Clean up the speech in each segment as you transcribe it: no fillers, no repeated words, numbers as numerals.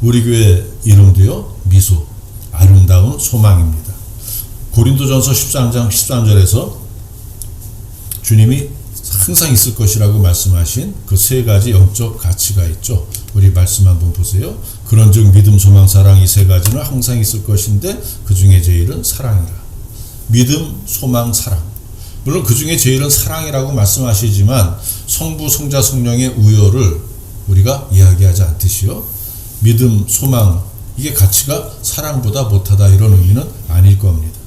우리 교회 이름도요, 미소, 아름다운 소망입니다. 고린도전서 13장 13절에서 주님이 항상 있을 것이라고 말씀하신 그 세 가지 영적 가치가 있죠. 우리 말씀 한번 보세요. 그런즉 믿음, 소망, 사랑 이 세 가지는 항상 있을 것인데 그 중에 제일은 사랑이라. 믿음, 소망, 사랑. 물론 그 중에 제일은 사랑이라고 말씀하시지만 성부, 성자, 성령의 우열을 우리가 이야기하지 않듯이요. 믿음, 소망 이게 가치가 사랑보다 못하다 이런 의미는 아닐 겁니다.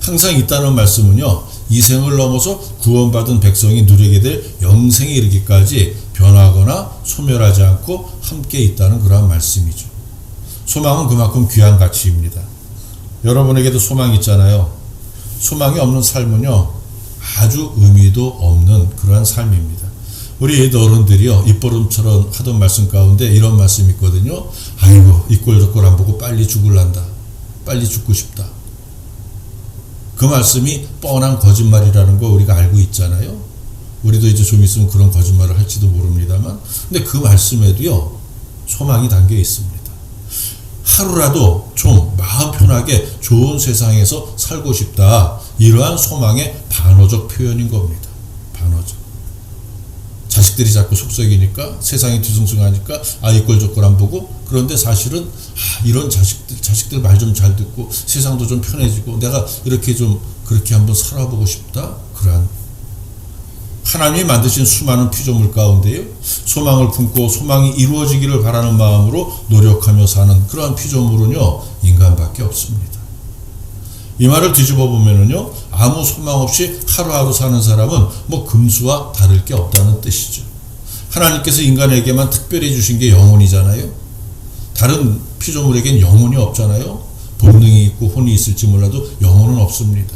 항상 있다는 말씀은요. 이 생을 넘어서 구원받은 백성이 누리게 될 영생에 이르기까지 변하거나 소멸하지 않고 함께 있다는 그러한 말씀이죠. 소망은 그만큼 귀한 가치입니다. 여러분에게도 소망이 있잖아요. 소망이 없는 삶은요. 아주 의미도 없는 그러한 삶입니다. 우리 옛 어른들이요. 입버릇처럼 하던 말씀 가운데 이런 말씀이 있거든요. 아이고 이 꼴 저 꼴 안 보고 빨리 죽을란다. 빨리 죽고 싶다. 그 말씀이 뻔한 거짓말이라는 거 우리가 알고 있잖아요. 우리도 이제 좀 있으면 그런 거짓말을 할지도 모릅니다만 근데 그 말씀에도요. 소망이 담겨 있습니다. 하루라도 좀 마음 편하게 좋은 세상에서 살고 싶다. 이러한 소망의 반어적 표현인 겁니다. 반어적. 자식들이 자꾸 속썩이니까 세상이 뒤숭숭하니까 이 꼴 저 꼴 안 보고 그런데 사실은 이런 자식들 말 좀 잘 듣고 세상도 좀 편해지고 내가 이렇게 좀 그렇게 한번 살아보고 싶다. 그러한 하나님이 만드신 수많은 피조물 가운데요. 소망을 품고 소망이 이루어지기를 바라는 마음으로 노력하며 사는 그러한 피조물은요. 인간밖에 없습니다. 이 말을 뒤집어 보면은요. 아무 소망 없이 하루하루 사는 사람은 뭐 금수와 다를 게 없다는 뜻이죠. 하나님께서 인간에게만 특별히 주신 게 영혼이잖아요. 다른 피조물에겐 영혼이 없잖아요. 본능이 있고 혼이 있을지 몰라도 영혼은 없습니다.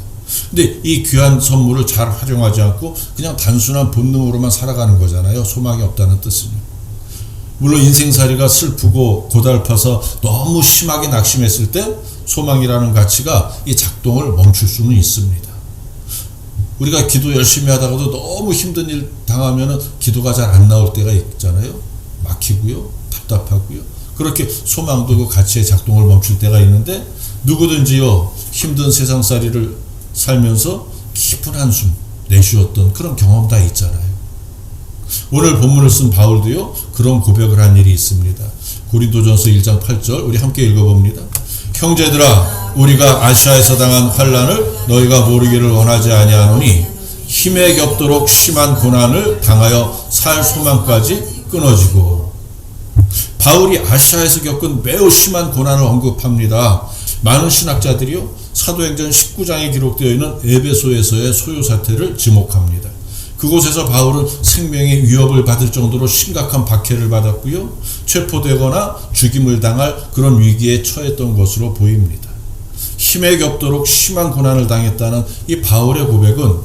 근데 이 귀한 선물을 잘 활용하지 않고 그냥 단순한 본능으로만 살아가는 거잖아요. 소망이 없다는 뜻은요. 물론 인생살이가 슬프고 고달파서 너무 심하게 낙심했을 때 소망이라는 가치가 이 작동을 멈출 수는 있습니다. 우리가 기도 열심히 하다가도 너무 힘든 일 당하면은 기도가 잘 안 나올 때가 있잖아요. 막히고요. 답답하고요. 그렇게 소망도 그 가치의 작동을 멈출 때가 있는데 누구든지요. 힘든 세상살이를 살면서 깊은 한숨 내쉬었던 그런 경험 다 있잖아요. 오늘 본문을 쓴 바울도요. 그런 고백을 한 일이 있습니다. 고린도전서 1장 8절 우리 함께 읽어봅니다. 형제들아 우리가 아시아에서 당한 환난을 너희가 모르기를 원하지 아니하노니 힘에 겹도록 심한 고난을 당하여 살 소망까지 끊어지고. 바울이 아시아에서 겪은 매우 심한 고난을 언급합니다. 많은 신학자들이요 사도행전 19장에 기록되어 있는 에베소에서의 소요 사태를 지목합니다. 그곳에서 바울은 생명의 위협을 받을 정도로 심각한 박해를 받았고요. 체포되거나 죽임을 당할 그런 위기에 처했던 것으로 보입니다. 힘에 겹도록 심한 고난을 당했다는 이 바울의 고백은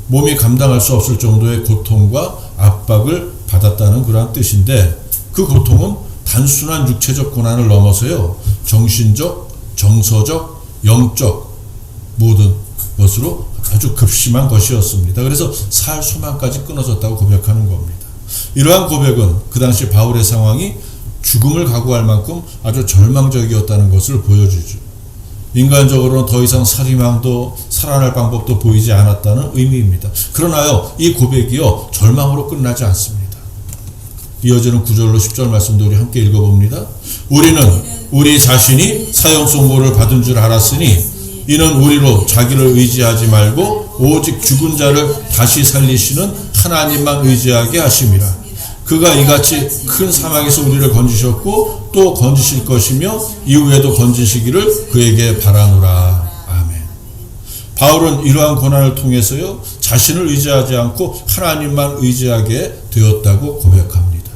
몸이 감당할 수 없을 정도의 고통과 압박을 받았다는 그러한 뜻인데 그 고통은 단순한 육체적 고난을 넘어서요. 정신적, 정서적, 영적 모든 것으로 아주 급심한 것이었습니다. 그래서 살 소망까지 끊어졌다고 고백하는 겁니다. 이러한 고백은 그 당시 바울의 상황이 죽음을 각오할 만큼 아주 절망적이었다는 것을 보여주죠. 인간적으로는 더 이상 살희망도 살아날 방법도 보이지 않았다는 의미입니다. 그러나요, 이 고백이요 절망으로 끝나지 않습니다. 이어지는 9절로 10절 말씀도 우리 함께 읽어봅니다. 우리는 우리 자신이 사형선고를 받은 줄 알았으니 이는 우리로 자기를 의지하지 말고 오직 죽은 자를 다시 살리시는 하나님만 의지하게 하심이라. 그가 이같이 큰 사망에서 우리를 건지셨고 또 건지실 것이며 이후에도 건지시기를 그에게 바라노라. 아멘. 바울은 이러한 고난을 통해서요 자신을 의지하지 않고 하나님만 의지하게 되었다고 고백합니다.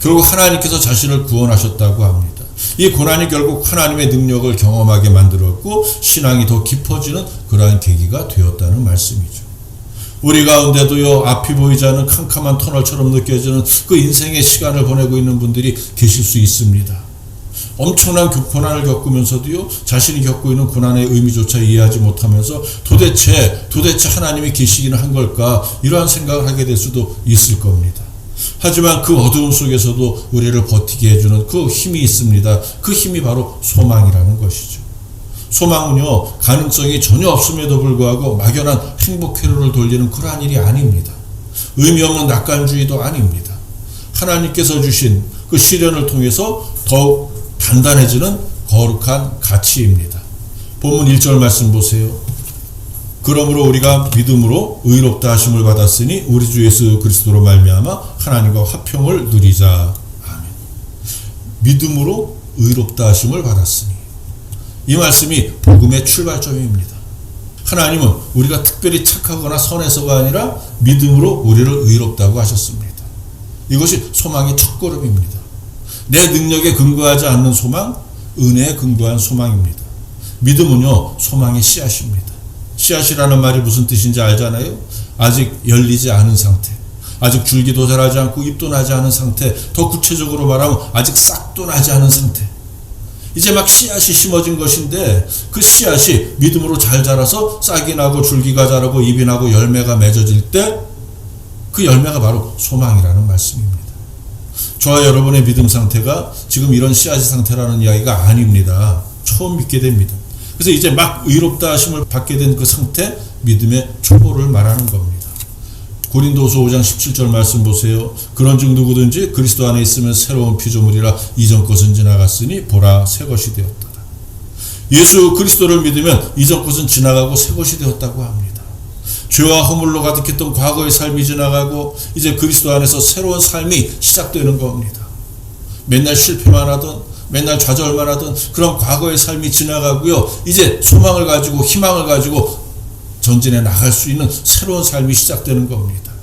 결국 하나님께서 자신을 구원하셨다고 합니다. 이 고난이 결국 하나님의 능력을 경험하게 만들었고 신앙이 더 깊어지는 그러한 계기가 되었다는 말씀이죠. 우리 가운데도요 앞이 보이지 않는 캄캄한 터널처럼 느껴지는 그 인생의 시간을 보내고 있는 분들이 계실 수 있습니다. 엄청난 고난을 겪으면서도요 자신이 겪고 있는 고난의 의미조차 이해하지 못하면서 도대체 하나님이 계시기는 한 걸까 이러한 생각을 하게 될 수도 있을 겁니다. 하지만 그 어두움 속에서도 우리를 버티게 해주는 그 힘이 있습니다. 그 힘이 바로 소망이라는 것이죠. 소망은요, 가능성이 전혀 없음에도 불구하고 막연한 행복 회로를 돌리는 그러한 일이 아닙니다. 의미 없는 낙관주의도 아닙니다. 하나님께서 주신 그 시련을 통해서 더욱 단단해지는 거룩한 가치입니다. 본문 1절 말씀 보세요. 그러므로 우리가 믿음으로 의롭다 하심을 받았으니 우리 주 예수 그리스도로 말미암아 하나님과 화평을 누리자. 아멘. 믿음으로 의롭다 하심을 받았으니, 이 말씀이 복음의 출발점입니다. 하나님은 우리가 특별히 착하거나 선해서가 아니라 믿음으로 우리를 의롭다고 하셨습니다. 이것이 소망의 첫걸음입니다. 내 능력에 근거하지 않는 소망, 은혜에 근거한 소망입니다. 믿음은요, 소망의 씨앗입니다. 씨앗이라는 말이 무슨 뜻인지 알잖아요. 아직 열리지 않은 상태, 아직 줄기도 자라지 않고 잎도 나지 않은 상태, 더 구체적으로 말하면 아직 싹도 나지 않은 상태. 이제 막 씨앗이 심어진 것인데 그 씨앗이 믿음으로 잘 자라서 싹이 나고 줄기가 자라고 잎이 나고 열매가 맺어질 때 그 열매가 바로 소망이라는 말씀입니다. 저와 여러분의 믿음 상태가 지금 이런 씨앗의 상태라는 이야기가 아닙니다. 처음 믿게 됩니다. 그래서 이제 막 의롭다 하심을 받게 된 그 상태, 믿음의 초보를 말하는 겁니다. 고린도서 5장 17절 말씀 보세요. 그런즉 누구든지 그리스도 안에 있으면 새로운 피조물이라 이전 것은 지나갔으니 보라 새 것이 되었다. 예수 그리스도를 믿으면 이전 것은 지나가고 새 것이 되었다고 합니다. 죄와 허물로 가득했던 과거의 삶이 지나가고 이제 그리스도 안에서 새로운 삶이 시작되는 겁니다. 맨날 실패만 하던, 맨날 좌절만 하던 그런 과거의 삶이 지나가고요. 이제 소망을 가지고 희망을 가지고 전진해 나갈 수 있는 새로운 삶이 시작되는 겁니다.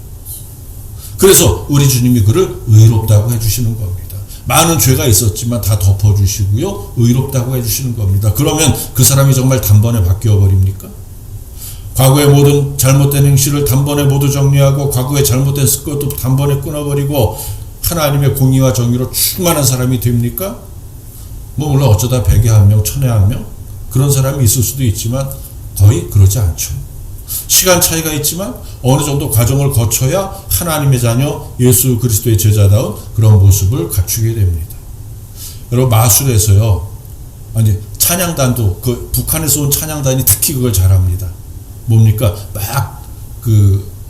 그래서 우리 주님이 그를 의롭다고 해주시는 겁니다. 많은 죄가 있었지만 다 덮어주시고요, 의롭다고 해주시는 겁니다. 그러면 그 사람이 정말 단번에 바뀌어버립니까? 과거의 모든 잘못된 행실을 단번에 모두 정리하고 과거의 잘못된 습관도 단번에 끊어버리고 하나님의 공의와 정의로 충만한 사람이 됩니까? 물론 어쩌다 100에 1명, 1000에 1명 그런 사람이 있을 수도 있지만 거의 그러지 않죠. 시간 차이가 있지만 어느 정도 과정을 거쳐야 하나님의 자녀 예수 그리스도의 제자다운 그런 모습을 갖추게 됩니다. 여러분, 마술에서요, 찬양단도, 그 북한에서 온 찬양단이 특히 그걸 잘합니다. 뭡니까? 막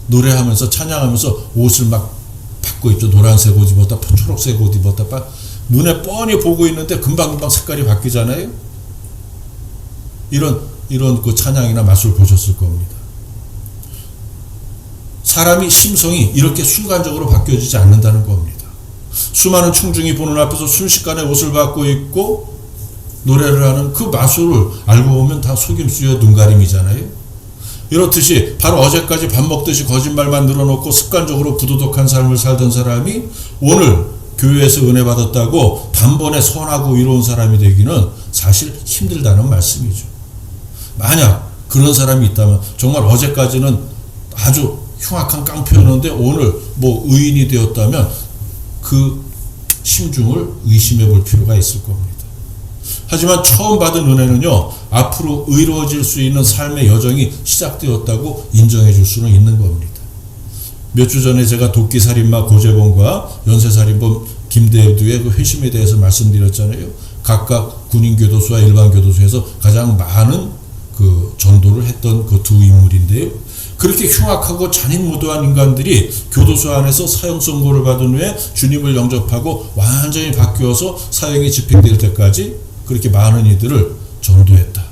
노래하면서 찬양하면서 옷을 막 바꿔 입죠. 노란색 옷 입었다, 초록색 옷 입었다, 막 눈에 뻔히 보고 있는데 금방금방 색깔이 바뀌잖아요. 이런 그 찬양이나 마술 보셨을 겁니다. 사람이 심성이 이렇게 순간적으로 바뀌어지지 않는다는 겁니다. 수많은 충중이 보는 앞에서 순식간에 옷을 바꿔 입고 노래를 하는 그 마술을 알고 보면 다 속임수여 눈가림이잖아요. 이렇듯이 바로 어제까지 밥 먹듯이 거짓말만 늘어놓고 습관적으로 부도덕한 삶을 살던 사람이 오늘 교회에서 은혜 받았다고 단번에 선하고 이로운 사람이 되기는 사실 힘들다는 말씀이죠. 만약 그런 사람이 있다면 정말 어제까지는 아주 흉악한 깡패였는데 오늘 의인이 되었다면 그 심중을 의심해 볼 필요가 있을 겁니다. 하지만 처음 받은 은혜는요, 앞으로 의로워질 수 있는 삶의 여정이 시작되었다고 인정해 줄 수는 있는 겁니다. 몇 주 전에 제가 도끼살인마 고재범과 연쇄살인범 김대두의 그 회심에 대해서 말씀드렸잖아요. 각각 군인교도소와 일반교도소에서 가장 많은 그 전도를 했던 그 두 인물인데요. 그렇게 흉악하고 잔인무도한 인간들이 교도소 안에서 사형 선고를 받은 후에 주님을 영접하고 완전히 바뀌어서 사형이 집행될 때까지 그렇게 많은 이들을 전도했다.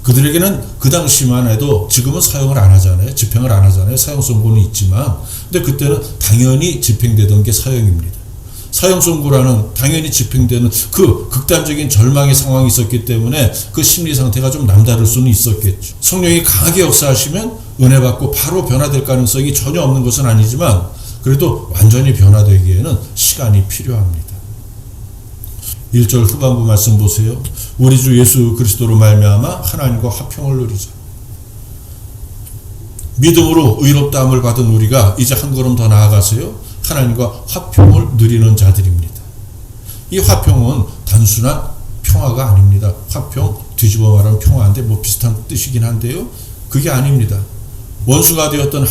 그들에게는 그 당시만 해도, 지금은 사형을 안 하잖아요. 집행을 안 하잖아요. 사형 선고는 있지만. 근데 그때는 당연히 집행되던 게 사형입니다. 사형 선고라는 당연히 집행되는 그 극단적인 절망의 상황이 있었기 때문에 그 심리 상태가 좀 남다를 수는 있었겠죠. 성령이 강하게 역사하시면 은혜 받고 바로 변화될 가능성이 전혀 없는 것은 아니지만 그래도 완전히 변화되기에는 시간이 필요합니다. 1절 후반부 말씀 보세요. 우리 주 예수 그리스도로 말미암아 하나님과 화평을 누리자. 믿음으로 의롭다함을 받은 우리가 이제 한 걸음 더 나아가서요, 하나님과 화평을 누리는 자들입니다. 이 화평은 단순한 평화가 아닙니다. 화평, 뒤집어 말하면 평화인데 비슷한 뜻이긴 한데요, 그게 아닙니다. 원수가 되었던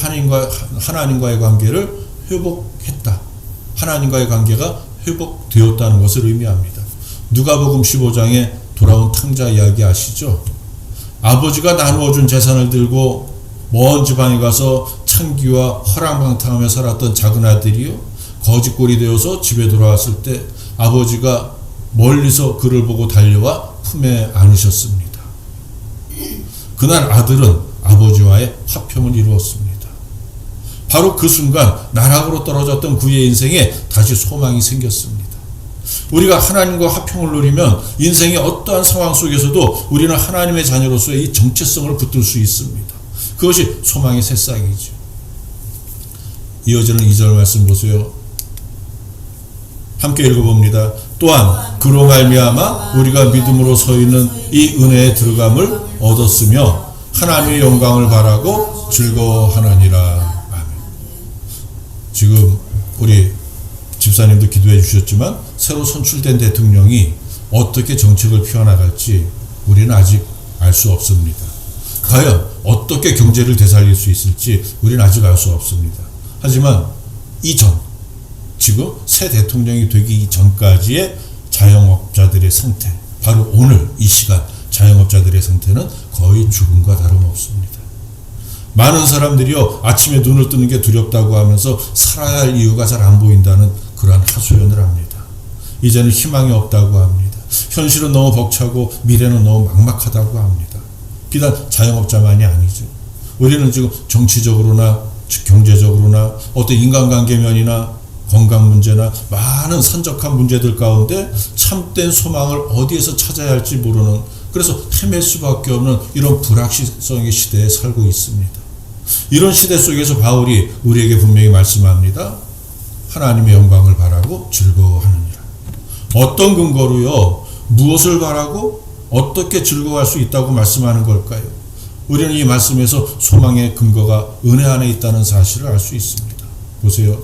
하나님과의 관계를 회복했다. 하나님과의 관계가 회복되었다는 것을 의미합니다. 누가복음 15장에 돌아온 탕자 이야기 아시죠? 아버지가 나누어준 재산을 들고 먼 지방에 가서 창기와 허랑방탕하며 살았던 작은 아들이요, 거짓골이 되어서 집에 돌아왔을 때 아버지가 멀리서 그를 보고 달려와 품에 안으셨습니다. 그날 아들은 아버지와의 화평을 이루었습니다. 바로 그 순간 나락으로 떨어졌던 그의 인생에 다시 소망이 생겼습니다. 우리가 하나님과 화평을 누리면 인생의 어떠한 상황 속에서도 우리는 하나님의 자녀로서의 이 정체성을 붙들 수 있습니다. 그것이 소망의 새싹이죠. 이어지는 2절 말씀 보세요. 함께 읽어봅니다. 또한 그로 말미암아 우리가 믿음으로 서 있는 이 은혜에 들어감을 얻었으며 하나님의 영광을 바라고 즐거워하느니라. 아멘. 지금 우리 집사님도 기도해 주셨지만 새로 선출된 대통령이 어떻게 정책을 펴나갈지 우리는 아직 알 수 없습니다. 과연 어떻게 경제를 되살릴 수 있을지 우리는 아직 알 수 없습니다. 하지만 이전, 지금 새 대통령이 되기 전까지의 자영업자들의 상태, 바로 오늘 이 시간 자영업자들의 상태는 거의 죽음과 다름없습니다. 많은 사람들이요, 아침에 눈을 뜨는 게 두렵다고 하면서 살아야 할 이유가 잘 안 보인다는 그러한 하소연을 합니다. 이제는 희망이 없다고 합니다. 현실은 너무 벅차고 미래는 너무 막막하다고 합니다. 비단 자영업자만이 아니죠. 우리는 지금 정치적으로나 경제적으로나 어떤 인간관계 면이나 건강 문제나 많은 산적한 문제들 가운데 참된 소망을 어디에서 찾아야 할지 모르는, 그래서 헤맬 수밖에 없는 이런 불확실성의 시대에 살고 있습니다. 이런 시대 속에서 바울이 우리에게 분명히 말씀합니다. 하나님의 영광을 바라고 즐거워하느니라. 어떤 근거로요, 무엇을 바라고 어떻게 즐거워할 수 있다고 말씀하는 걸까요? 우리는 이 말씀에서 소망의 근거가 은혜 안에 있다는 사실을 알 수 있습니다. 보세요.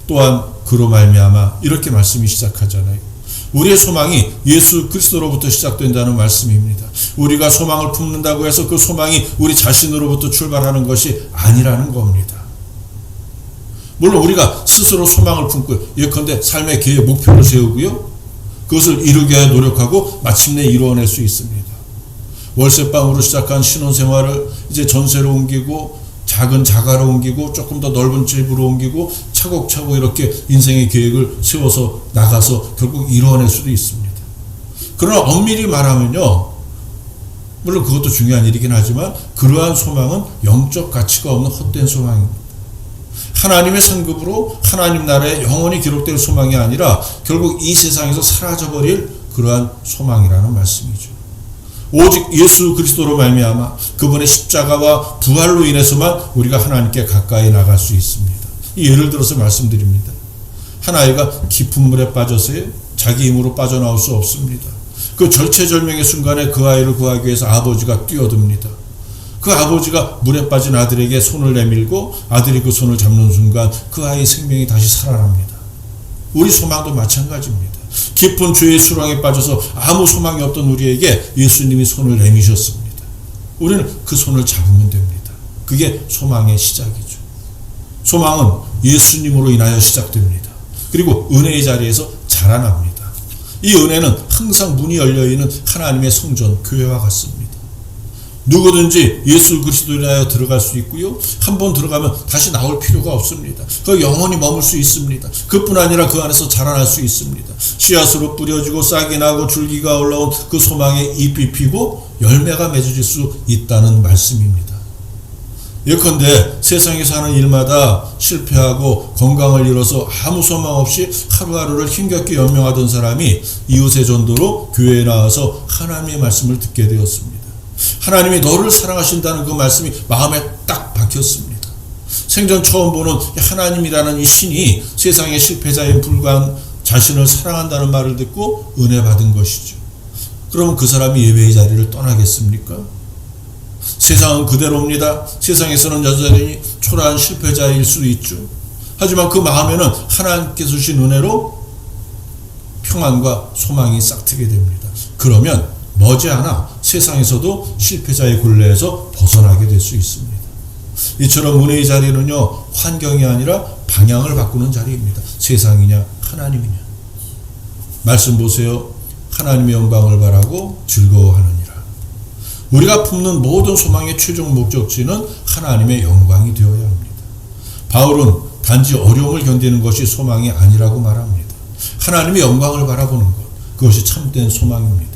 또한 그로 말미암아, 이렇게 말씀이 시작하잖아요. 우리의 소망이 예수 그리스도로부터 시작된다는 말씀입니다. 우리가 소망을 품는다고 해서 그 소망이 우리 자신으로부터 출발하는 것이 아니라는 겁니다. 물론 우리가 스스로 소망을 품고 예컨대 삶의 계획, 목표를 세우고요, 그것을 이루게 위해 노력하고 마침내 이루어낼 수 있습니다. 월세방으로 시작한 신혼생활을 이제 전세로 옮기고 작은 자가로 옮기고 조금 더 넓은 집으로 옮기고 차곡차곡 이렇게 인생의 계획을 세워서 나가서 결국 이루어낼 수도 있습니다. 그러나 엄밀히 말하면요, 물론 그것도 중요한 일이긴 하지만 그러한 소망은 영적 가치가 없는 헛된 소망입니다. 하나님의 상급으로 하나님 나라에 영원히 기록될 소망이 아니라 결국 이 세상에서 사라져버릴 그러한 소망이라는 말씀이죠. 오직 예수 그리스도로 말미암아 그분의 십자가와 부활로 인해서만 우리가 하나님께 가까이 나갈 수 있습니다. 예를 들어서 말씀드립니다. 한 아이가 깊은 물에 빠져서요, 자기 힘으로 빠져나올 수 없습니다. 그 절체절명의 순간에 그 아이를 구하기 위해서 아버지가 뛰어듭니다. 그 아버지가 물에 빠진 아들에게 손을 내밀고 아들이 그 손을 잡는 순간 그 아이의 생명이 다시 살아납니다. 우리 소망도 마찬가지입니다. 깊은 죄의 수렁에 빠져서 아무 소망이 없던 우리에게 예수님이 손을 내미셨습니다. 우리는 그 손을 잡으면 됩니다. 그게 소망의 시작이죠. 소망은 예수님으로 인하여 시작됩니다. 그리고 은혜의 자리에서 자라납니다. 이 은혜는 항상 문이 열려있는 하나님의 성전, 교회와 같습니다. 누구든지 예수 그리스도에 인하여 들어갈 수 있고요, 한번 들어가면 다시 나올 필요가 없습니다. 그 영원히 머물 수 있습니다. 그뿐 아니라 그 안에서 자라날 수 있습니다. 씨앗으로 뿌려지고 싹이 나고 줄기가 올라온 그 소망에 잎이 피고 열매가 맺어질 수 있다는 말씀입니다. 예컨대 세상에서 하는 일마다 실패하고 건강을 잃어서 아무 소망 없이 하루하루를 힘겹게 연명하던 사람이 이웃의 전도로 교회에 나와서 하나님의 말씀을 듣게 되었습니다. 하나님이 너를 사랑하신다는 그 말씀이 마음에 딱 박혔습니다. 생전 처음 보는 하나님이라는 이 신이 세상의 실패자에 불과한 자신을 사랑한다는 말을 듣고 은혜 받은 것이죠. 그러면 그 사람이 예배의 자리를 떠나겠습니까? 세상은 그대로입니다. 세상에서는 여전히 초라한 실패자일 수 있죠. 하지만 그 마음에는 하나님께서 주신 은혜로 평안과 소망이 싹트게 됩니다. 그러면 머지않아 세상에서도 실패자의 굴레에서 벗어나게 될 수 있습니다. 이처럼 은혜의 자리는요, 환경이 아니라 방향을 바꾸는 자리입니다. 세상이냐 하나님이냐. 말씀 보세요. 하나님의 영광을 바라고 즐거워하느니라. 우리가 품는 모든 소망의 최종 목적지는 하나님의 영광이 되어야 합니다. 바울은 단지 어려움을 견디는 것이 소망이 아니라고 말합니다. 하나님의 영광을 바라보는 것, 그것이 참된 소망입니다.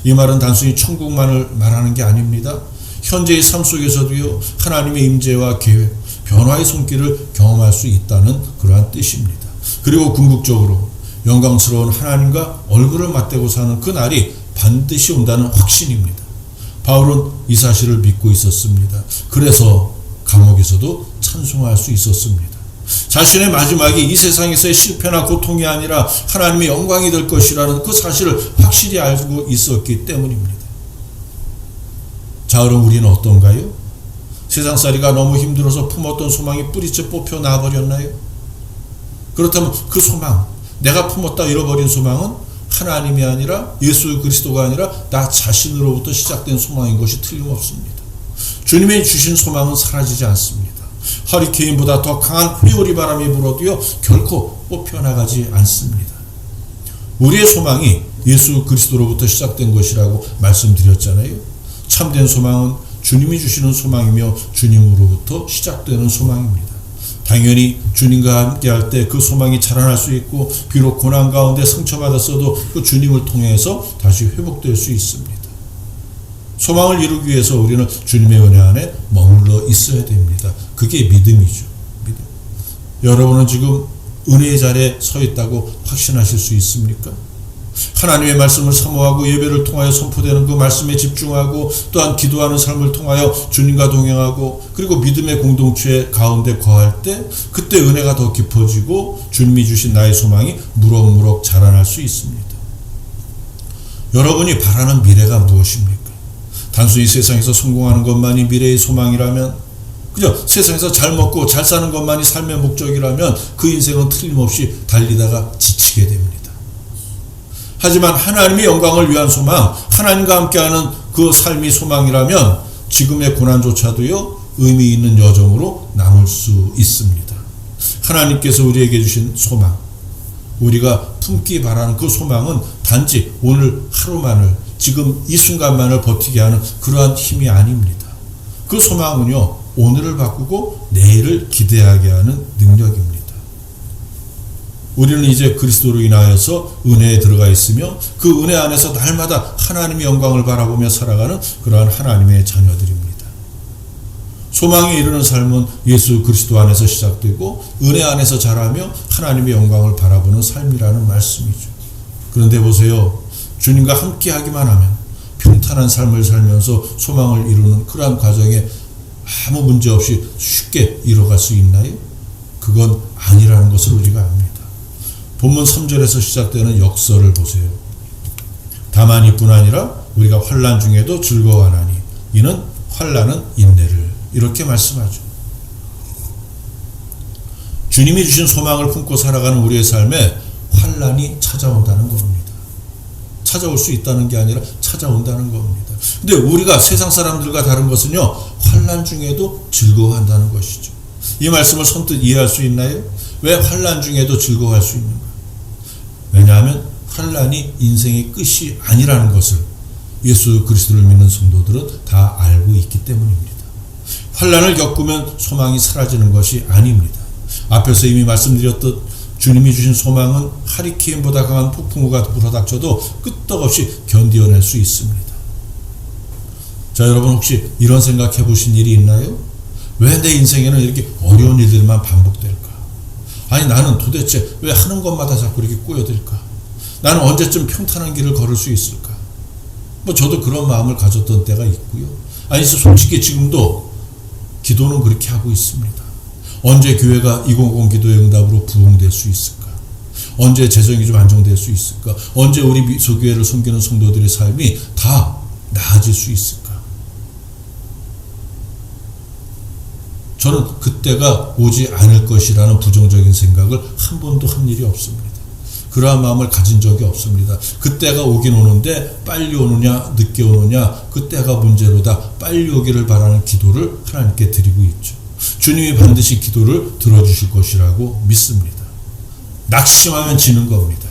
이 말은 단순히 천국만을 말하는 게 아닙니다. 현재의 삶 속에서도요, 하나님의 임재와 계획, 변화의 손길을 경험할 수 있다는 그러한 뜻입니다. 그리고 궁극적으로 영광스러운 하나님과 얼굴을 맞대고 사는 그 날이 반드시 온다는 확신입니다. 바울은 이 사실을 믿고 있었습니다. 그래서 감옥에서도 찬송할 수 있었습니다. 자신의 마지막이 이 세상에서의 실패나 고통이 아니라 하나님의 영광이 될 것이라는 그 사실을 확실히 알고 있었기 때문입니다. 자, 그럼 우리는 어떤가요? 세상살이가 너무 힘들어서 품었던 소망이 뿌리째 뽑혀 나와버렸나요? 그렇다면 그 소망, 내가 품었다 잃어버린 소망은 하나님이 아니라 예수 그리스도가 아니라 나 자신으로부터 시작된 소망인 것이 틀림없습니다. 주님이 주신 소망은 사라지지 않습니다. 허리케인보다 더 강한 회오리 바람이 불어도요, 결코 뽑혀나가지 않습니다. 우리의 소망이 예수 그리스도로부터 시작된 것이라고 말씀드렸잖아요. 참된 소망은 주님이 주시는 소망이며 주님으로부터 시작되는 소망입니다. 당연히 주님과 함께 할 때 그 소망이 자라날 수 있고, 비록 고난 가운데 상처받았어도 그 주님을 통해서 다시 회복될 수 있습니다. 소망을 이루기 위해서 우리는 주님의 은혜 안에 머물러 있어야 됩니다. 그게 믿음이죠. 믿음. 여러분은 지금 은혜의 자리에 서 있다고 확신하실 수 있습니까? 하나님의 말씀을 사모하고 예배를 통하여 선포되는 그 말씀에 집중하고, 또한 기도하는 삶을 통하여 주님과 동행하고, 그리고 믿음의 공동체 가운데 거할 때 그때 은혜가 더 깊어지고 주님이 주신 나의 소망이 무럭무럭 자라날 수 있습니다. 여러분이 바라는 미래가 무엇입니까? 단순히 세상에서 성공하는 것만이 미래의 소망이라면, 그죠? 세상에서 잘 먹고 잘 사는 것만이 삶의 목적이라면 그 인생은 틀림없이 달리다가 지치게 됩니다. 하지만 하나님의 영광을 위한 소망, 하나님과 함께하는 그 삶이 소망이라면 지금의 고난조차도요, 의미 있는 여정으로 남을 수 있습니다. 하나님께서 우리에게 주신 소망, 우리가 품기 바라는 그 소망은 단지 오늘 하루만을, 지금 이 순간만을 버티게 하는 그러한 힘이 아닙니다. 그 소망은요, 오늘을 바꾸고 내일을 기대하게 하는 능력입니다. 우리는 이제 그리스도로 인하여서 은혜에 들어가 있으며 그 은혜 안에서 날마다 하나님의 영광을 바라보며 살아가는 그러한 하나님의 자녀들입니다. 소망에 이르는 삶은 예수 그리스도 안에서 시작되고 은혜 안에서 자라며 하나님의 영광을 바라보는 삶이라는 말씀이죠. 그런데 보세요. 주님과 함께 하기만 하면 평탄한 삶을 살면서 소망을 이루는 그러한 과정에 아무 문제 없이 쉽게 이뤄갈 수 있나요? 그건 아니라는 것을 우리가 압니다. 본문 3절에서 시작되는 역설을 보세요. 다만 이뿐 아니라 우리가 환난 중에도 즐거워하나니 이는 환난은 인내를, 이렇게 말씀하죠. 주님이 주신 소망을 품고 살아가는 우리의 삶에 환난이 찾아온다는 겁니다. 찾아올 수 있다는 게 아니라 찾아온다는 겁니다. 근데 우리가 세상 사람들과 다른 것은요, 환난 중에도 즐거워한다는 것이죠. 이 말씀을 선뜻 이해할 수 있나요? 왜 환난 중에도 즐거워할 수 있는가? 왜냐하면 환난이 인생의 끝이 아니라는 것을 예수 그리스도를 믿는 성도들은 다 알고 있기 때문입니다. 환난을 겪으면 소망이 사라지는 것이 아닙니다. 앞에서 이미 말씀드렸듯 주님이 주신 소망은 하리케인보다 강한 폭풍우가 불어닥쳐도 끄떡없이 견디어낼 수 있습니다. 자, 여러분 혹시 이런 생각해 보신 일이 있나요? 왜 내 인생에는 이렇게 어려운 일들만 반복될까? 아니, 나는 도대체 왜 하는 것마다 자꾸 이렇게 꼬여들까? 나는 언제쯤 평탄한 길을 걸을 수 있을까? 저도 그런 마음을 가졌던 때가 있고요. 아니, 솔직히 지금도 기도는 그렇게 하고 있습니다. 언제 교회가 2050 기도의 응답으로 부흥될 수 있을까? 언제 재정이 좀 안정될 수 있을까? 언제 우리 미소교회를 섬기는 성도들의 삶이 다 나아질 수 있을까? 저는 그때가 오지 않을 것이라는 부정적인 생각을 한 번도 한 일이 없습니다. 그러한 마음을 가진 적이 없습니다. 그때가 오긴 오는데 빨리 오느냐 늦게 오느냐 그때가 문제로다. 빨리 오기를 바라는 기도를 하나님께 드리고 있죠. 주님이 반드시 기도를 들어주실 것이라고 믿습니다. 낙심하면 지는 겁니다.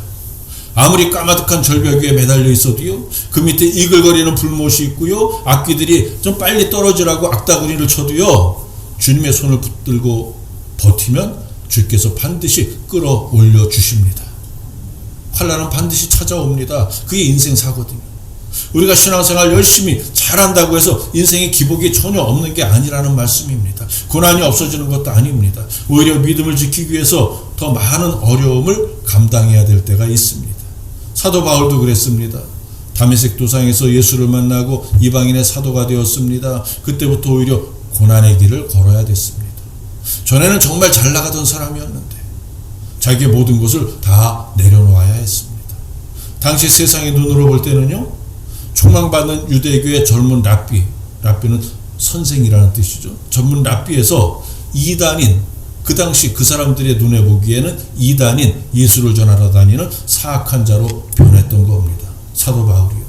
아무리 까마득한 절벽 위에 매달려 있어도요, 그 밑에 이글거리는 불못이 있고요, 악귀들이 좀 빨리 떨어지라고 악다구니를 쳐도요, 주님의 손을 붙들고 버티면 주께서 반드시 끌어올려 주십니다. 환난은 반드시 찾아옵니다. 그게 인생사거든요. 우리가 신앙생활 열심히 잘한다고 해서 인생의 기복이 전혀 없는 게 아니라는 말씀입니다. 고난이 없어지는 것도 아닙니다. 오히려 믿음을 지키기 위해서 더 많은 어려움을 감당해야 될 때가 있습니다. 사도 바울도 그랬습니다. 다메섹 도상에서 예수를 만나고 이방인의 사도가 되었습니다. 그때부터 오히려 고난의 길을 걸어야 됐습니다. 전에는 정말 잘 나가던 사람이었는데 자기의 모든 것을 다 내려놓아야 했습니다. 당시 세상의 눈으로 볼 때는요, 총망받는 유대교의 젊은 랍비는 선생이라는 뜻이죠. 젊은 랍비에서 이단인, 그 당시 그 사람들의 눈에 보기에는 이단인 예수를 전하러 다니는 사악한 자로 변했던 겁니다. 사도 바울이요.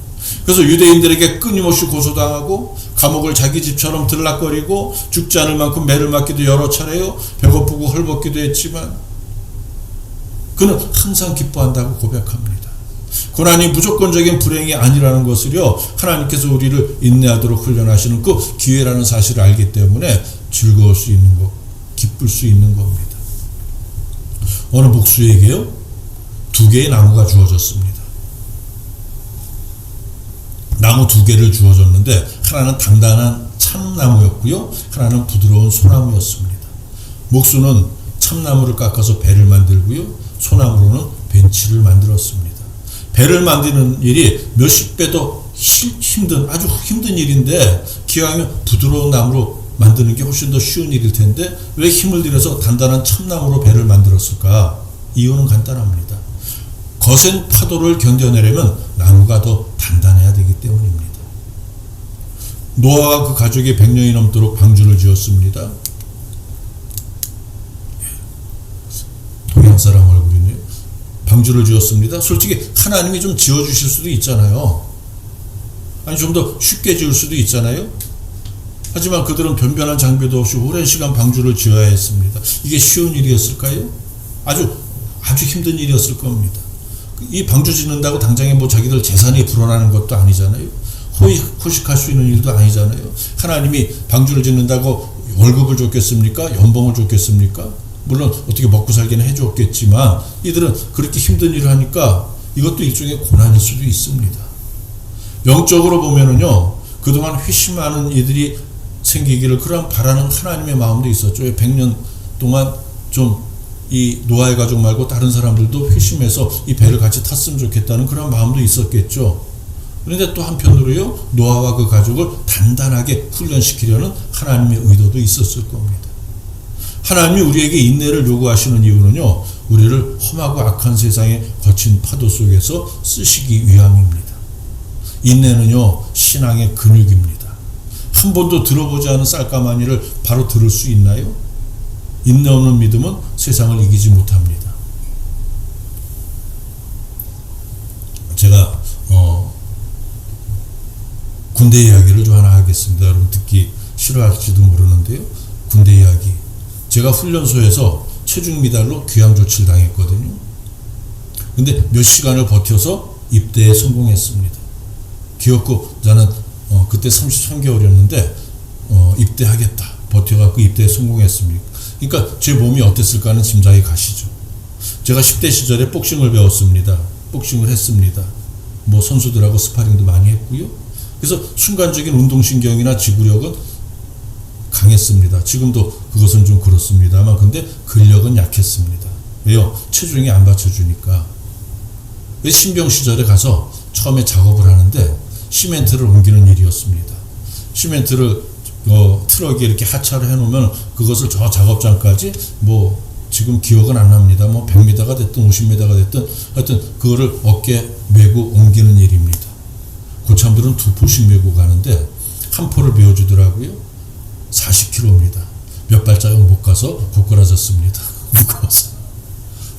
그래서 유대인들에게 끊임없이 고소당하고 감옥을 자기 집처럼 들락거리고 죽지 않을 만큼 매를 맞기도 여러 차례요. 배고프고 헐벗기도 했지만 그는 항상 기뻐한다고 고백합니다. 고난이 무조건적인 불행이 아니라는 것을요, 하나님께서 우리를 인내하도록 훈련하시는 그 기회라는 사실을 알기 때문에 즐거울 수 있는 것, 기쁠 수 있는 겁니다. 어느 목수에게요, 2개의 나무가 주어졌습니다. 나무 2개를 주어졌는데 하나는 단단한 참나무였고요, 하나는 부드러운 소나무였습니다. 목수는 참나무를 깎아서 배를 만들고요, 소나무로는 벤치를 만들었습니다. 배를 만드는 일이 몇십 배 더 아주 힘든 일인데 기왕이면 부드러운 나무로 만드는 게 훨씬 더 쉬운 일일 텐데 왜 힘을 들여서 단단한 참나무로 배를 만들었을까? 이유는 간단합니다. 거센 파도를 견뎌내려면 나무가 더 단단해야 되기 때문입니다. 노아와 그 가족이 100년이 넘도록 방주를 지었습니다. 동양 사람 얼굴이네요. 방주를 지었습니다. 솔직히 하나님이 좀 지어주실 수도 있잖아요. 아니 좀 더 쉽게 지을 수도 있잖아요. 하지만 그들은 변변한 장비도 없이 오랜 시간 방주를 지어야 했습니다. 이게 쉬운 일이었을까요? 아주 힘든 일이었을 겁니다. 이 방주 짓는다고 당장에 뭐 자기들 재산이 불어나는 것도 아니잖아요. 호식할 수 있는 일도 아니잖아요. 하나님이 방주를 짓는다고 월급을 줬겠습니까? 연봉을 줬겠습니까? 물론 어떻게 먹고 살기는 해줬겠지만 이들은 그렇게 힘든 일을 하니까 이것도 일종의 고난일 수도 있습니다. 영적으로 보면은요, 그동안 회심하는 이들이 생기기를 그런 바라는 하나님의 마음도 있었죠. 100년 동안 좀 이 노아의 가족 말고 다른 사람들도 회심해서 이 배를 같이 탔으면 좋겠다는 그런 마음도 있었겠죠. 그런데 또 한편으로요, 노아와 그 가족을 단단하게 훈련시키려는 하나님의 의도도 있었을 겁니다. 하나님이 우리에게 인내를 요구하시는 이유는요, 우리를 험하고 악한 세상의 거친 파도 속에서 쓰시기 위함입니다. 인내는요, 신앙의 근육입니다. 한 번도 들어보지 않은 쌀가마니를 바로 들을 수 있나요? 인내 없는 믿음은 세상을 이기지 못합니다. 제가 군대 이야기를 좀 하나 하겠습니다. 여러분 듣기 싫어할지도 모르는데요. 군대 이야기. 제가 훈련소에서 체중 미달로 귀향 조치를 당했거든요. 근데 몇 시간을 버텨서 입대에 성공했습니다. 기어코 나는 그때 33개월이었는데 입대하겠다. 버텨갖고 입대에 성공했습니다. 그러니까 제 몸이 어땠을까는 짐작이 가시죠. 제가 10대 시절에 복싱을 배웠습니다. 복싱을 했습니다. 뭐 선수들하고 스파링도 많이 했고요. 그래서 순간적인 운동신경이나 지구력은 강했습니다. 지금도 그것은 좀 그렇습니다만 근데 근력은 약했습니다. 왜요? 체중이 안 받쳐주니까. 신병 시절에 가서 처음에 작업을 하는데 시멘트를 옮기는 일이었습니다. 시멘트를 트럭에 이렇게 하차를 해놓으면 그것을 저 작업장까지 뭐 지금 기억은 안 납니다. 뭐 100m가 됐든 50m가 됐든 하여튼 그거를 어깨에 메고 옮기는 일입니다. 고참들은 2포씩 메고 가는데 한 포를 메워주더라고요. 40kg입니다. 몇 발자국 못 가서 고꾸라졌습니다. 무거워서.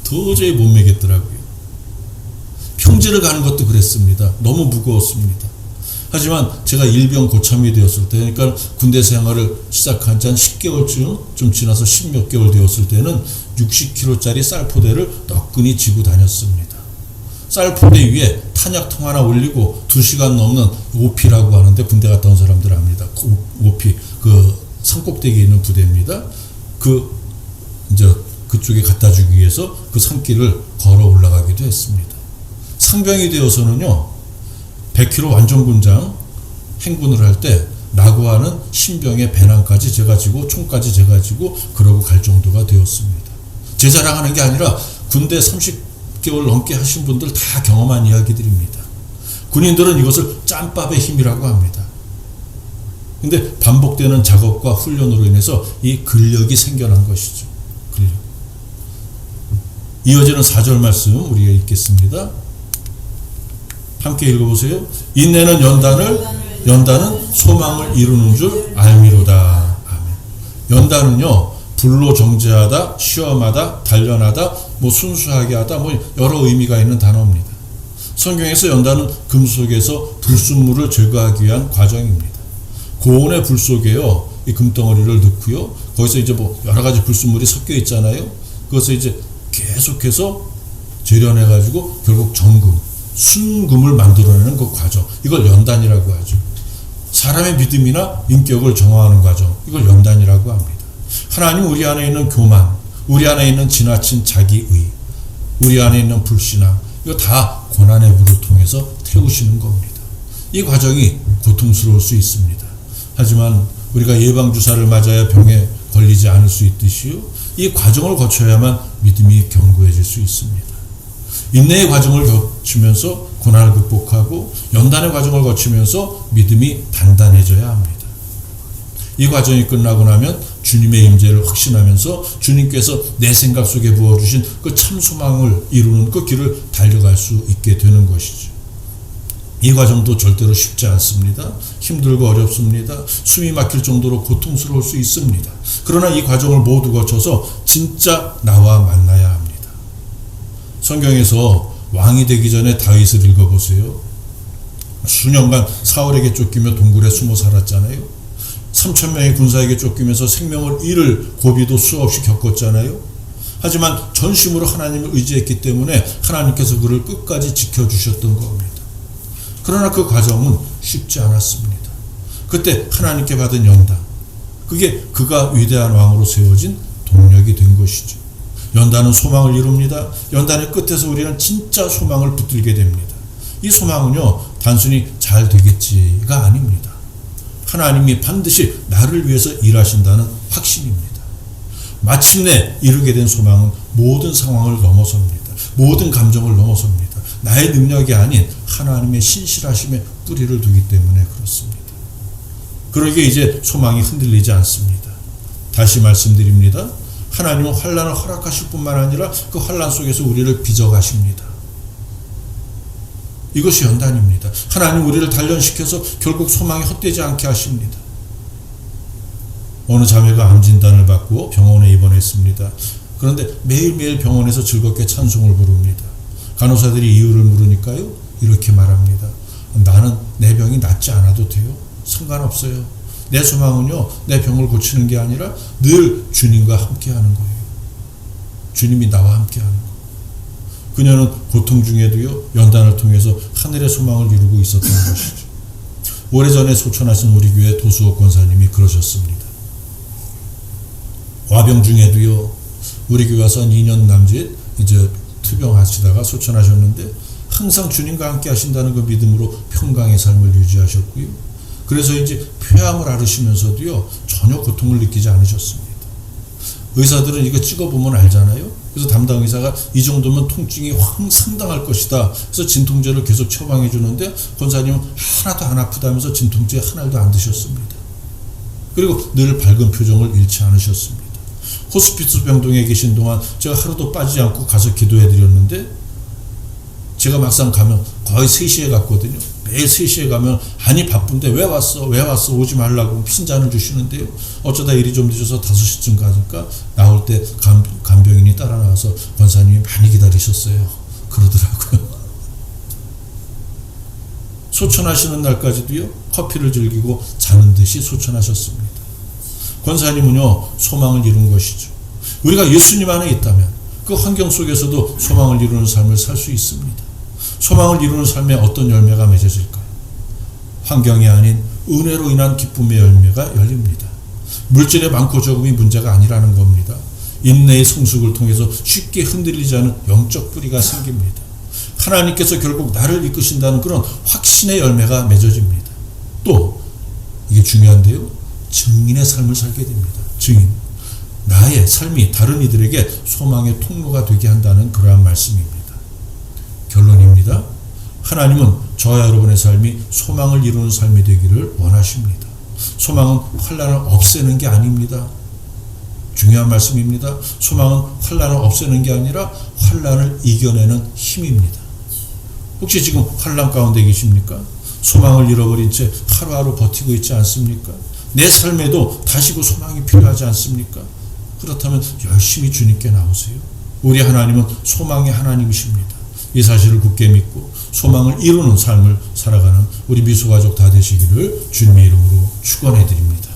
도저히 못 메겠더라고요. 평지를 가는 것도 그랬습니다. 너무 무거웠습니다. 하지만 제가 일병 고참이 되었을 때, 그러니까 군대 생활을 시작한 지 한 10개월쯤 좀 지나서 10몇 개월 되었을 때는 60kg짜리 쌀포대를 너끈히 지고 다녔습니다. 쌀포대 위에 탄약통 하나 올리고 2시간 넘는 오피라고 하는데, 군대 갔다 온 사람들 압니다. 오피, 그 산꼭대기에 있는 부대입니다. 이제 그쪽에 갖다 주기 위해서 그 산길을 걸어 올라가기도 했습니다. 상병이 되어서는요, 100km 완전군장 행군을 할 때 나고하는 신병의 배낭까지 제가 지고 총까지 제가 지고 그러고 갈 정도가 되었습니다. 제 자랑하는 게 아니라 군대 30개월 넘게 하신 분들 다 경험한 이야기들입니다. 군인들은 이것을 짬밥의 힘이라고 합니다. 근데 반복되는 작업과 훈련으로 인해서 이 근력이 생겨난 것이죠. 근력. 이어지는 4절 말씀 우리가 읽겠습니다. 함께 읽어보세요. 인내는 연단은 소망을 이루는 줄 알미로다. 아멘. 연단은요, 불로 정죄하다, 시험하다, 단련하다, 순수하게 하다, 여러 의미가 있는 단어입니다. 성경에서 연단은 금속에서 불순물을 제거하기 위한 과정입니다. 고온의 불 속에요, 이 금덩어리를 넣고요, 거기서 이제 여러 가지 불순물이 섞여 있잖아요. 그것을 이제 계속해서 재련해가지고 결국 정금, 순금을 만들어내는 그 과정, 이걸 연단이라고 하죠. 사람의 믿음이나 인격을 정화하는 과정, 이걸 연단이라고 합니다. 하나님 우리 안에 있는 교만, 우리 안에 있는 지나친 자기의, 우리 안에 있는 불신앙, 이거 다 고난의 불을 통해서 태우시는 겁니다. 이 과정이 고통스러울 수 있습니다. 하지만 우리가 예방주사를 맞아야 병에 걸리지 않을 수 있듯이요, 이 과정을 거쳐야만 믿음이 견고해질 수 있습니다. 인내의 과정을 거치면서 고난을 극복하고 연단의 과정을 거치면서 믿음이 단단해져야 합니다. 이 과정이 끝나고 나면 주님의 임재를 확신하면서 주님께서 내 생각 속에 부어주신 그 참 소망을 이루는 그 길을 달려갈 수 있게 되는 것이죠. 이 과정도 절대로 쉽지 않습니다. 힘들고 어렵습니다. 숨이 막힐 정도로 고통스러울 수 있습니다. 그러나 이 과정을 모두 거쳐서 진짜 나와 만나야 합니다. 성경에서 왕이 되기 전에 다윗을 읽어보세요. 수년간 사울에게 쫓기며 동굴에 숨어 살았잖아요. 3,000명의 군사에게 쫓기면서 생명을 잃을 고비도 수없이 겪었잖아요. 하지만 전심으로 하나님을 의지했기 때문에 하나님께서 그를 끝까지 지켜주셨던 겁니다. 그러나 그 과정은 쉽지 않았습니다. 그때 하나님께 받은 연단, 그게 그가 위대한 왕으로 세워진 동력이 된 것이죠. 연단은 소망을 이룹니다. 연단의 끝에서 우리는 진짜 소망을 붙들게 됩니다. 이 소망은요, 단순히 잘 되겠지가 아닙니다. 하나님이 반드시 나를 위해서 일하신다는 확신입니다. 마침내 이루게 된 소망은 모든 상황을 넘어섭니다. 모든 감정을 넘어섭니다. 나의 능력이 아닌 하나님의 신실하심에 뿌리를 두기 때문에 그렇습니다. 그러기에 이제 소망이 흔들리지 않습니다. 다시 말씀드립니다. 하나님은 환난을 허락하실 뿐만 아니라 그 환난 속에서 우리를 빚어가십니다. 이것이 연단입니다. 하나님 우리를 단련시켜서 결국 소망이 헛되지 않게 하십니다. 어느 자매가 암 진단을 받고 병원에 입원했습니다. 그런데 매일매일 병원에서 즐겁게 찬송을 부릅니다. 간호사들이 이유를 물으니까요, 이렇게 말합니다. 나는 내 병이 낫지 않아도 돼요. 상관없어요. 내 소망은요, 내 병을 고치는 게 아니라 늘 주님과 함께 하는 거예요. 주님이 나와 함께 하는 거예요. 그녀는 고통 중에도요, 연단을 통해서 하늘의 소망을 이루고 있었던 것이죠. 오래전에 소천하신 우리 교회 도수옥 권사님이 그러셨습니다. 와병 중에도요, 우리 교회 와서 2년 남짓 이제 투병하시다가 소천하셨는데 항상 주님과 함께 하신다는 그 믿음으로 평강의 삶을 유지하셨고요. 그래서 이제 폐암을 앓으시면서도요, 전혀 고통을 느끼지 않으셨습니다. 의사들은 이거 찍어보면 알잖아요. 그래서 담당 의사가 이 정도면 통증이 상당할 것이다. 그래서 진통제를 계속 처방해 주는데 권사님은 하나도 안 아프다면서 진통제 하나도 안 드셨습니다. 그리고 늘 밝은 표정을 잃지 않으셨습니다. 호스피스 병동에 계신 동안 제가 하루도 빠지지 않고 가서 기도해 드렸는데, 제가 막상 가면 거의 3시에 갔거든요. 매일 3시에 가면 아니 바쁜데 왜 왔어 오지 말라고 핀잔을 주시는데요. 어쩌다 일이 좀 늦어서 5시쯤 가니까 나올 때 간병인이 따라 나와서 권사님이 많이 기다리셨어요 그러더라고요. 소천하시는 날까지도요, 커피를 즐기고 자는 듯이 소천하셨습니다. 권사님은요, 소망을 이룬 것이죠. 우리가 예수님 안에 있다면 그 환경 속에서도 소망을 이루는 삶을 살 수 있습니다. 소망을 이루는 삶에 어떤 열매가 맺어질까요? 환경이 아닌 은혜로 인한 기쁨의 열매가 열립니다. 물질의 많고 적음이 문제가 아니라는 겁니다. 인내의 성숙을 통해서 쉽게 흔들리지 않은 영적 뿌리가 생깁니다. 하나님께서 결국 나를 이끄신다는 그런 확신의 열매가 맺어집니다. 또 이게 중요한데요, 증인의 삶을 살게 됩니다. 증인, 나의 삶이 다른 이들에게 소망의 통로가 되게 한다는 그러한 말씀입니다. 결론입니다. 하나님은 저와 여러분의 삶이 소망을 이루는 삶이 되기를 원하십니다. 소망은 환난을 없애는 게 아닙니다. 중요한 말씀입니다. 소망은 환난을 없애는 게 아니라 환난을 이겨내는 힘입니다. 혹시 지금 환난 가운데 계십니까? 소망을 잃어버린 채 하루하루 버티고 있지 않습니까? 내 삶에도 다시고 소망이 필요하지 않습니까? 그렇다면 열심히 주님께 나오세요. 우리 하나님은 소망의 하나님이십니다. 이 사실을 굳게 믿고 소망을 이루는 삶을 살아가는 우리 미소가족 다 되시기를 주님의 이름으로 축원해 드립니다.